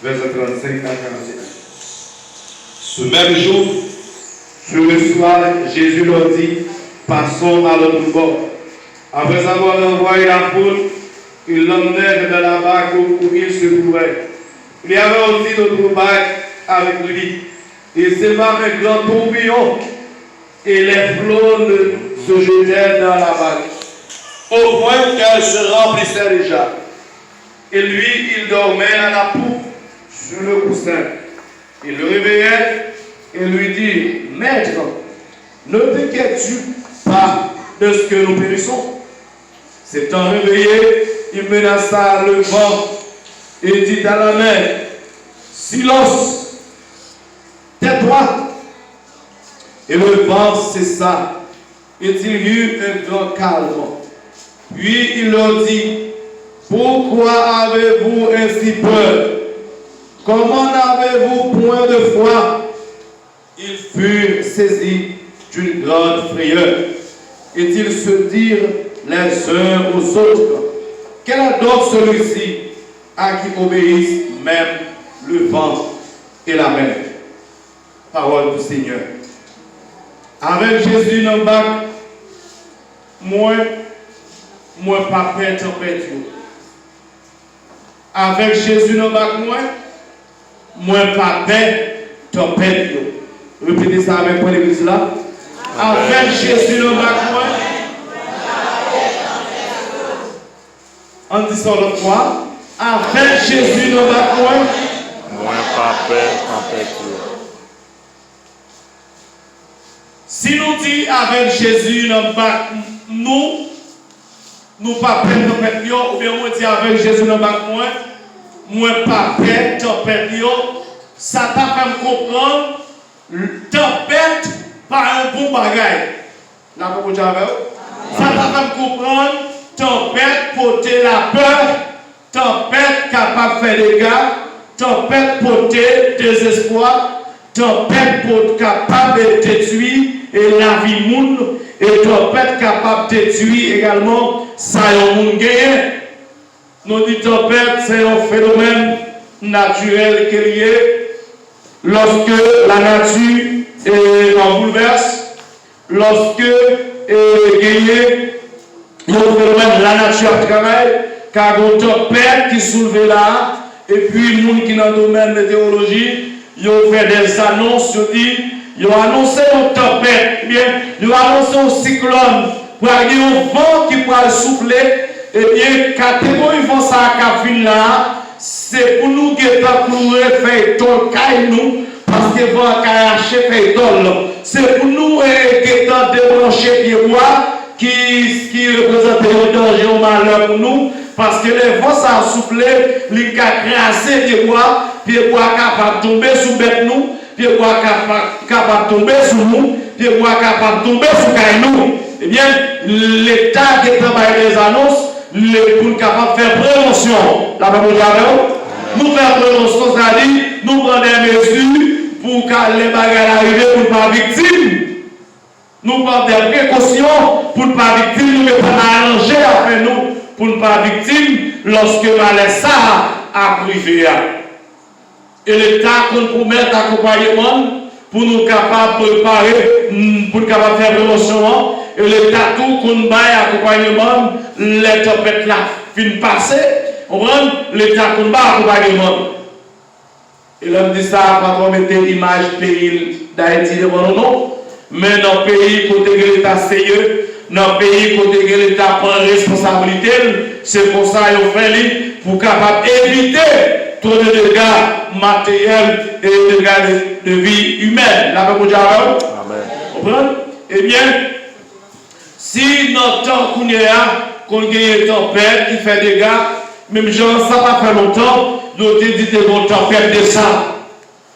Verset 35 à 41. Ce même jour, Sur le soir, Jésus leur dit, passons à l'autre bord. Après avoir envoyé la foule, ils l'emmenèrent dans la barque où il se trouvait. Il y avait aussi d'autres barques avec lui. Il s'éva un grand tourbillon et les flots se jetèrent dans la barque, au point qu'elle se remplissait déjà. Et lui, il dormait à la poupe sur le coussin. Il le réveillait et lui dit, Maître, ne t'inquiètes-tu pas de ce que nous périssons? S'étant réveillé, il menaça le vent et dit à la mer, Silence, tais-toi. Et le vent cessa, et il y eut un grand calme. Puis il leur dit, pourquoi avez-vous ainsi peur? Comment n'avez-vous point de foi? Ils furent saisis d'une grande frayeur, et ils se dirent les uns aux autres, quel est donc celui-ci à qui obéissent même le vent et la mer? Parole du Seigneur. Avec Jésus dans le bac, moi pas peur tempête. Avec Jésus dans le bac, moi pas peur tempête. Répétez ça avec moi l'église là. Avec Jésus dans le bac, on dit ça l'autre fois. Avec Jésus dans le bac, moi pas peur tempête. Si nous disons avec Jésus dans le bac, nous pas peur tempête, ou bien on dit avec Jésus dans le bac, moi pas peur tempête, ça t'a fait comprendre, tempête pas un bon bagage. Là, vous avez ça t'a fait comprendre, tempête porter la peur, tempête capable de faire des dégâts, tempête porter désespoir, tempête capable de détruire et la vie monde, et tempête capable de détruire également ça y monde gagné. Nous disons tempête, c'est un phénomène naturel qui est lié lorsque la nature est en bouleverse, lorsque gagné le phénomène la nature travaille, car une tempête qui soulève là, et puis les gens qui sont dans le domaine de théologie, ils ont fait des annonces, ils ont annoncé une tempête, bien, ils ont annoncé un cyclone, pour avoir un vent qui pourra souffler, et bien, catégorie vent ça à là, c'est pour nous qui sommes courus, faire ton caille nous, parce que vent cache fait dol. C'est pour nous qui sommes débranchés pieds bois, qui représente un danger, un malheur pour nous, parce que les vents ça a soufflé, les cas crasés pieds bois capable de tomber sous bête nous, pieds bois capable de tomber sur nous, pieds bois capable de tomber sur caille nous. Eh bien, l'État qui travaille des annonces, pour capable de faire prévention. La même nous faisons prévention, c'est-à-dire nous prenons des mesures pour que les bagages arrivent pour ne pas victime. Nous prenons des précautions pour ne pas victime, nous ne pas arranger après nous pour ne pas victime lorsque ça a privé. Et l'État qu'on promet d'accompagnement pour nous capables de préparer, pour nous capables de faire prévention. Et l'État tout qu'on baille accompagnement, les tempêtes là fin passer, l'État qu'on baille accompagnement. Et l'homme dit ça, pas trop mettre l'image pays d'Haïti devant nous, mais dans le pays côté l'État sérieux, dans le pays côté l'État prend responsabilité, c'est pour ça qu'il fait pour capable éviter trop de dégâts matériels et de dégâts de vie humaine. La même chose. Amen. Eh bien, si notre temps qu'on gagne une tempête qui fait des dégâts, même gens, ça va faire longtemps, nous avons dit que une tempête de ça.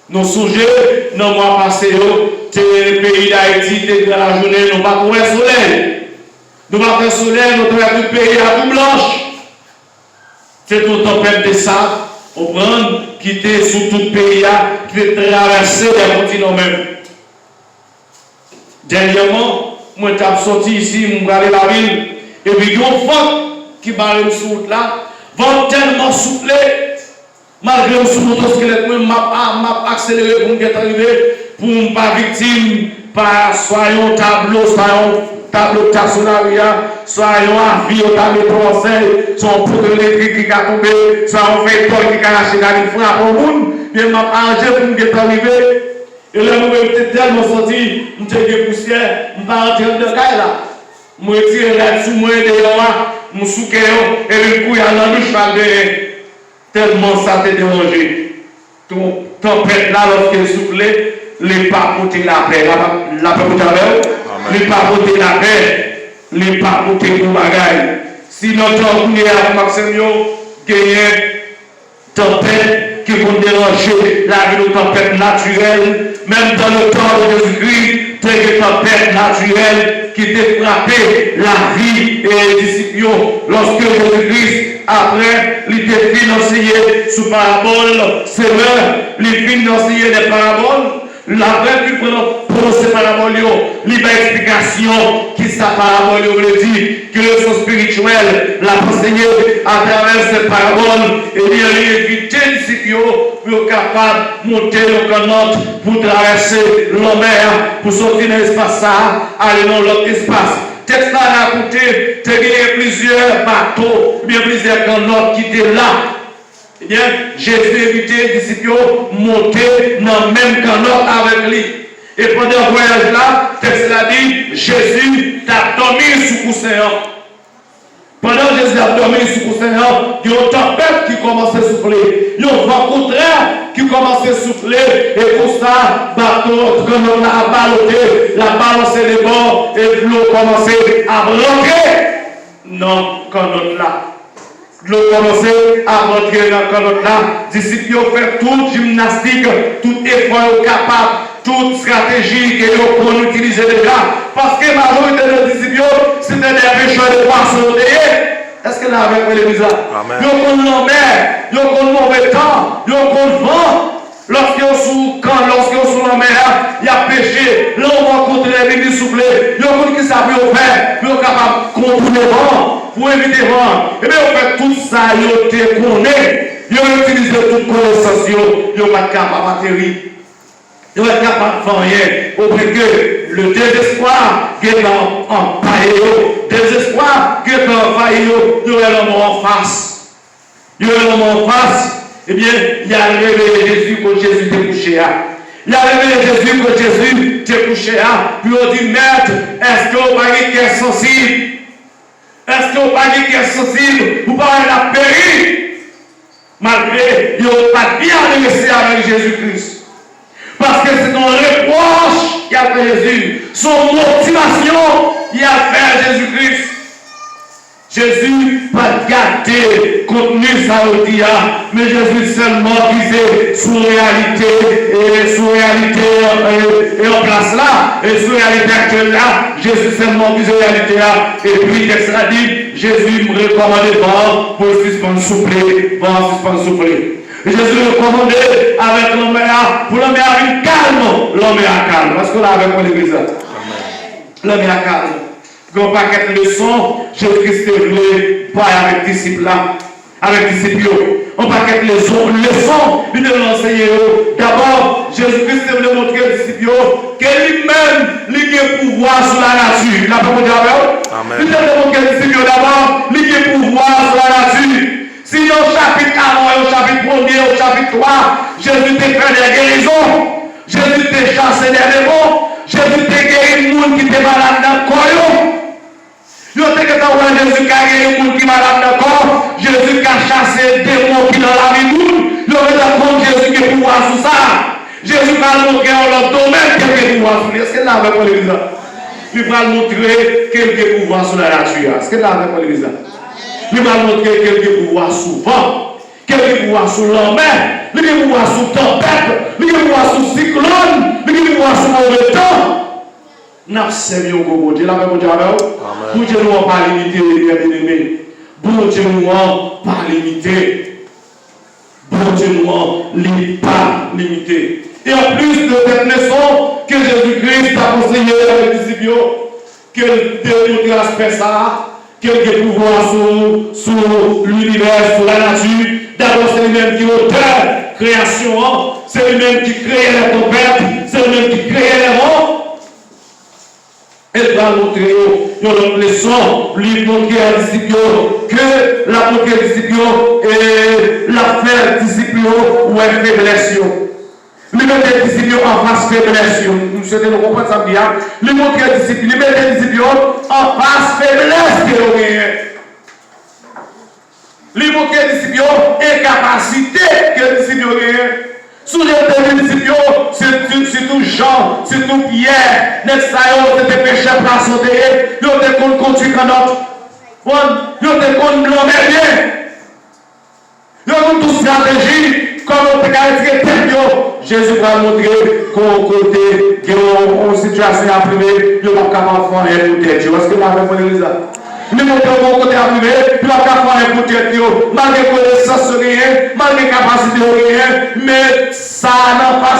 Nous songez, dans le mois passé, le pays d'Haïti, dans la journée, nous n'avons pas trouvé le soleil. Nous n'avons pas de soleil, nous avons tout le pays à tout blanche. C'est une tempête de ça. On prend, quitter sous tout le pays, qui est traversé les continents même. Dernièrement, moi j'ai sorti ici, je vais aller la ville, et puis il y a un vent qui barre sur là, vent tellement soufflé, Malgré sous motosquelette, m'a accéléré pour me arriver, pour ne pas victime, par soyons tableau, tableau de taxonaria, soyons avis, au tableau de conseil, son poteau électrique qui a tombé, soyons vecteur qui a arraché dans une frappe au monde, bien m'a arrangé pour me arriver. Et là, moi, j'étais tellement sorti, j'étais poussière, je ne pas rentrer dans le cas là. Je me retire là-dessus, je me dehors, je me souque, et le coup, il y a un cheval derrière. Tellement ça t'a dérangé. Ton tempête là, lorsqu'elle soufflait, les pas porter la paix. La paix pour ta paix. Les pas porter la paix. Les pas porter pour bagaille. Si notre orgueil à Maximio gagne tempête qui vont déranger la vie de tempête naturelle, même dans le temps de Jésus-Christ, des tempêtes naturelles qui défrappaient la vie et les disciples. Lorsque Jésus-Christ, après, il était financier sous parabole, c'est vrai, il financier des paraboles. L'après, il prend ces paraboles, il y a explication qui sa parabole veut dire, que le sens spirituel l'a enseigné à travers ces paraboles, et il a évité les disciples pour être capable de monter le canot pour traverser la mer, pour sortir dans l'espace, aller dans l'autre espace. Texte là a écouté, il y a plusieurs bateaux, bien plusieurs canots qui étaient là. Eh bien, Jésus invitait les disciples monter dans le même canot avec lui. Et pendant le voyage là, texte là dit, Jésus t'a dormi sous coussin. Pendant que Jésus a dormi sous coussin, il y a une tempête qui commençait à souffler. Il y a un vent contraire qui commençait à souffler. Et pour ça, bateau, canot a ballotté, la balancé les bords et l'eau commençait à rentrer. Non, canot là. L'eau commençait à rentrer dans le canot là. Disciples ont fait toute gymnastique, tout effort capable, toute stratégie qu'ils ont utilisé déjà. Parce que la majorité des disciples, c'était des pêcheurs de poissons. Est-ce que là avec les misères? Ils ont la mer, ils ont le mauvais temps, ils ont le vent. Lorsqu'ils sont sous la mer, il y a péché. Là, on va rencontrer les vignes soufflées. Il y a des gens qui savent faire, ils sont capables de contrôler le vent, pour éviter le vent. Et bien, on fait tout ça, ils ont connaît. Ils ont utilisé toute connaissance, ils n'ont pas capable d'atterrir. Ils n'ont pas capable de faire rien. Au point que le désespoir qui est en paille, désespoir qui est en faille, il y a l'homme en face. Il y a l'homme en face. Eh bien, il a révélé Jésus quand Jésus était couché. Il a révélé Jésus quand Jésus était couché. Puis on dit, Maître, est-ce que vous n'avez pas de sensible? Est-ce que vous n'avez pas de sensible? Vous parlez de la péri. Malgré, il n'a pas bien laissé avec Jésus-Christ. Parce que c'est ton reproche qu'il a fait Jésus. Son motivation, il a fait Jésus-Christ. Jésus pas gâté contenu ça mais Jésus seulement visé sous réalité et en place là et sous réalité actuelle là Jésus seulement visé réalité là et puis qu'est-ce qu'il a dit? Jésus me recommandait pour suspendre souffler Jésus me recommandait avec l'homme pour l'homme avec calme l'homme à calme parce que là avec moi l'église l'homme à calme. Un paquet de leçons, Jésus-Christ est venu pas avec disciples là, avec disciples. Un paquet de leçons, il devait l'enseigner. D'abord, Jésus-Christ est venu montrer aux disciples que lui-même, il a pouvoir sur la nature. La parole de Dieu. Il devait montrer aux disciples d'abord, il a pouvoir sur la nature. Sinon, au chapitre 1, au chapitre 1, au chapitre 3, Jésus t'a fait des guérisons. Jésus t'a chassé des démons. Jésus t'a guéri le monde qui était malade dans le corps. Yo te que t'as Jésus qui a guéri le monde qui est malade dans le corps. Jésus qui a chassé des démons qui dans la vie monde. Yo te comprendre Jésus qui a pouvoir sur ça. Jésus va montrer dans leur domaine qu'il a pouvoir sur. Est-ce que là avec moi l'église? Il va montrer quelques pouvoirs sur la nature. Est-ce que là avec moi l'église? Il va montrer quelques pouvoirs sur le vent, quelques pouvoirs sur la mer, quelques pouvoirs sur la tempête, quelques pouvoirs sur le cyclone, quelques pouvoirs sur le mauvais temps. N'a pas servi au bon Dieu. La paix, bon Dieu, pour Dieu, nous n'avons pas limité, bien aimés. Bon Dieu, nous n'avons pas limité. Bon Dieu, nous n'avons pas limité. Et en plus de cette leçon que Jésus-Christ a conseillé avec les disciples, qu'il démontre l'aspect ça, qu'il y ait pouvoir sur l'univers, sur la nature, D'abord, c'est lui-même qui est auteur, création, c'est lui-même qui crée les tempêtes, c'est lui-même qui crée les vents. Elle va montrer une leçon, lui montrer à disciples que la montrer à disciples et l'affaire disciples ou une faiblesse. Lui mettre les disciples en face faiblesse. Nous souhaitons nous comprendre ça bien. Lui montrer à disciples, lui mettre les disciples en face faiblesse que vous gagnez. Lui montrer les disciples incapacité que les disciples gagnent. Sous les disciples, c'est tout Jean, c'est tout Pierre, c'était pécheurs placés, ils étaient conduits comme notre. Ils étaient blâmés bien. Ils ont toute stratégie, comme on peut caractériser Jésus va montrer qu'au côté, qu'il y a une situation à priver, il n'y a pas capable de faire un tête. Est-ce que vous avez ça? Nous montrer au côté à priver, il n'y a pas capable de faire un tête. Malgré connaissance, malgré capacité, mais ça n'a pas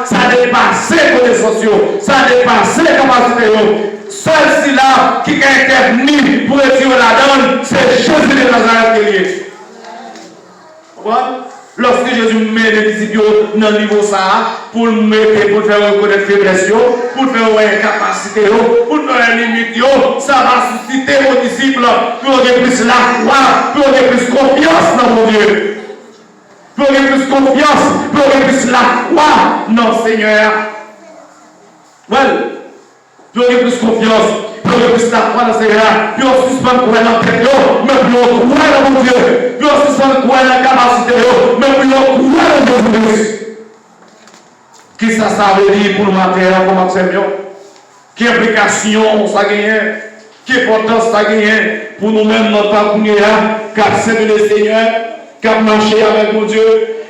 ça dépasse les connaissances, ça dépasse les capacités. Celle-ci là qui a intervenu pour retirer la donne, c'est Jésus de Nazareth qui est lié. Lorsque Jésus met les disciples dans le niveau ça, pour le mettre, pour faire reconnaître faiblesse, pour faire incapacité, pour faire limite, ça va susciter vos disciples pour avoir plus la foi, pour avoir plus confiance dans mon Dieu. Pour avoir plus confiance, pour avoir plus la foi dans le Seigneur. Well, pour avoir plus confiance, pour avoir plus la foi dans le Seigneur, pour suspendre quoi dans la tête, mais pour croire dans mon Dieu, pour suspendre quoi dans la capacité, mais pour croire dans Jésus-Christ. Qu'est-ce que ça veut dire pour le matin, pour Maxime? Quelle implication ça gagne? Quelle importance ça gagne pour nous-mêmes, notre parcours, car c'est le Seigneur, car marcher avec mon Dieu.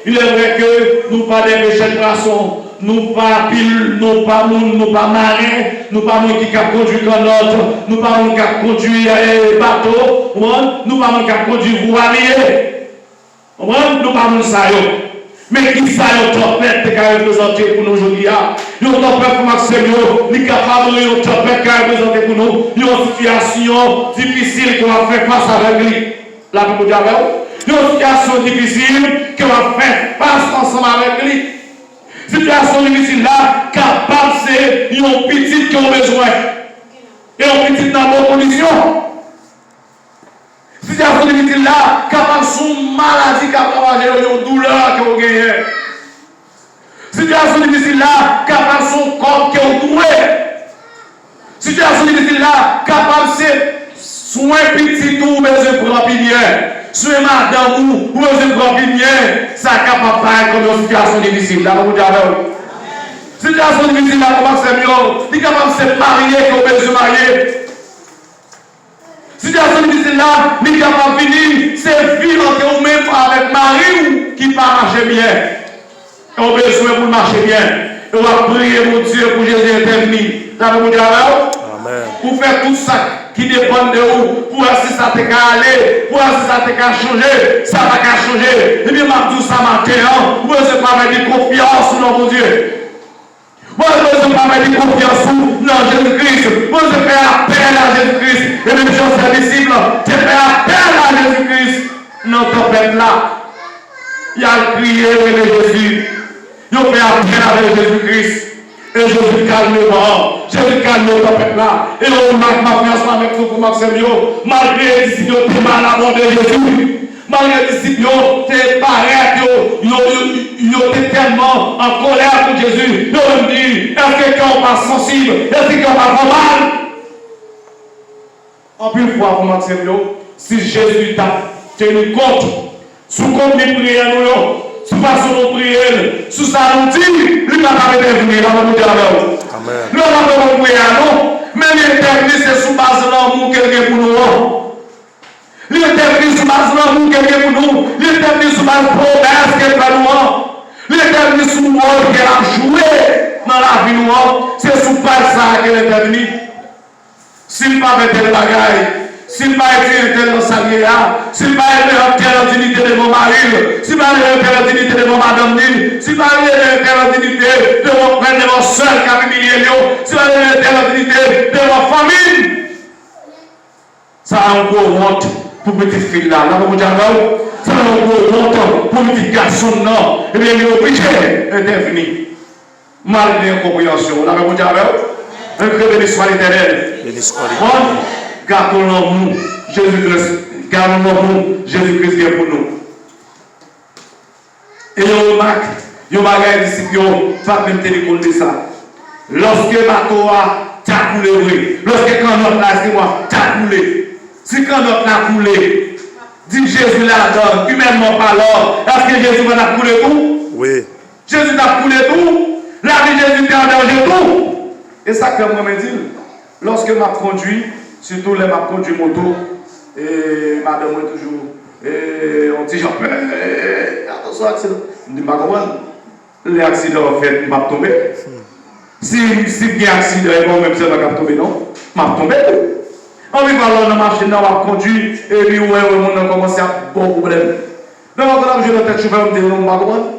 Il est vrai que nous pas des péchés de poisson, nous pas pile, nous pas moun, nous pas marins, nous pas moun qui conduit comme l'autre, nous pas moun qui conduit bateau, nous pas moun qui conduit voilier, nous pas moun ça yo. Mais qui ça yo tempête qui a représenté pour nous aujourd'hui? Yo tempête pour Maxime, ni capable de tempête qui a représenté pour nous, une situation difficile qu'on va faire face avec lui. La Bible dit avec vous. Une situation difficile qu'on va faire face ensemble avec lui. Situation difficile là, capable c'est une petite qui a besoin. Et une petite dans bonne condition. Situation difficile là, capable son maladie, capable de une douleur que vous gagnez. Situation difficile là, capable son corps qui est doué. Situation difficile là, capable c'est soin petit tout, mais je prends bien. Soin madame ou je prends bien. Ça capable pas comme une situation difficile. Là, vous dites situation difficile là, comment c'est mieux? Il est capable de se marier comme besoin de marier. Situation difficile là, il est capable de venir, c'est vivre entre vous-même avec Marie qui ne marche bien. Et on a besoin pour marcher bien. Et on va prier mon Dieu pour Jésus intervenir. Là, vous dites pour faire tout ça qui dépend de vous, pour si ça te aller, pour si ça te changer, ça va changer. Et bien, ma douce ça matin, vous ne pas mettre confiance dans mon Dieu. Vous ne pas mettre confiance dans Jésus-Christ. Vous ne faire appel à Jésus-Christ. Et même chose, les disciples, tu fais appel à Jésus-Christ. Non, tempête là. Il a crié avec Jésus. Il a fait appel avec Jésus-Christ. Et Jésus calme le vent. Jésus calme le tempête là. Et on marque ma confiance avec vous pour Maxime. Malgré les disciples, tu es mal abandonné Jésus. Malgré les disciples, tu es pareil, ils étaient tellement en colère pour Jésus. Ils ont dit, est-ce que quelqu'un pas sensible? Est-ce que quelqu'un pas mal? En plus fois pour Maxime, si Jésus t'a tenu compte, sous compte les prières, sous façon de prier, sous ça nous dit, lui n'a pas intervenu dans le monde. Amen. Nous n'avons pas prié, non. Mais l'intervenu, c'est sous base de l'amour quelqu'un pour nous. L'intervenu sous base de l'amour quelqu'un pour nous. L'intervenu sous base de promesse quelqu'un pour nous. L'intervenu sous le rôle qu'elle a joué dans la vie nous. C'est sous base ça qu'elle est intervenue. S'il n'a pas fait tel bagaille, s'il n'a pas été tel dans sa vie, s'il n'a pas été en telle dignité de mon mari, s'il n'a pas été en telle dignité de mon madame, s'il n'a pas été en telle dignité de mon frère, de mon soeur qui a humilié, s'il n'a pas été en telle dignité de ma famille, ça a encore honte pour petite fille là, là, vous dites, ça va longtemps pour petit garçon, non, et bien, il est obligé d'intervenir. Malgré l'incompréhension, là, vous dites, un creux de l'histoire éternelle. Gardons l'amour, Jésus-Christ, gardons l'amour, Jésus-Christ vient pour nous. Et on remarque, il y a des disciples, pas même tenir compte de ça. Lorsque bateau a coulé, lorsque quand notre là, c'est moi, t'as coulé. Si quand notre a coulé, dit Jésus là-dedans, humainement parlant, est-ce que Jésus va couler tout? Oui. Jésus a coulé tout. La vie de Jésus est en danger tout. Et ça, comme moi me dit, lorsque m'a conduit, surtout les m'a conduit moto, et madame moi toujours, et on dit, attention, accident. Je dis, les accidents en fait, m'a tombé. Si il y a un accident, bon, même si je ne tomber, non, m'a tombé. On vit dans la machine, on va conduire, et puis, ouais, on a commencé à avoir beaucoup de problèmes. Donc, quand je vais tête, je vais me dire, non,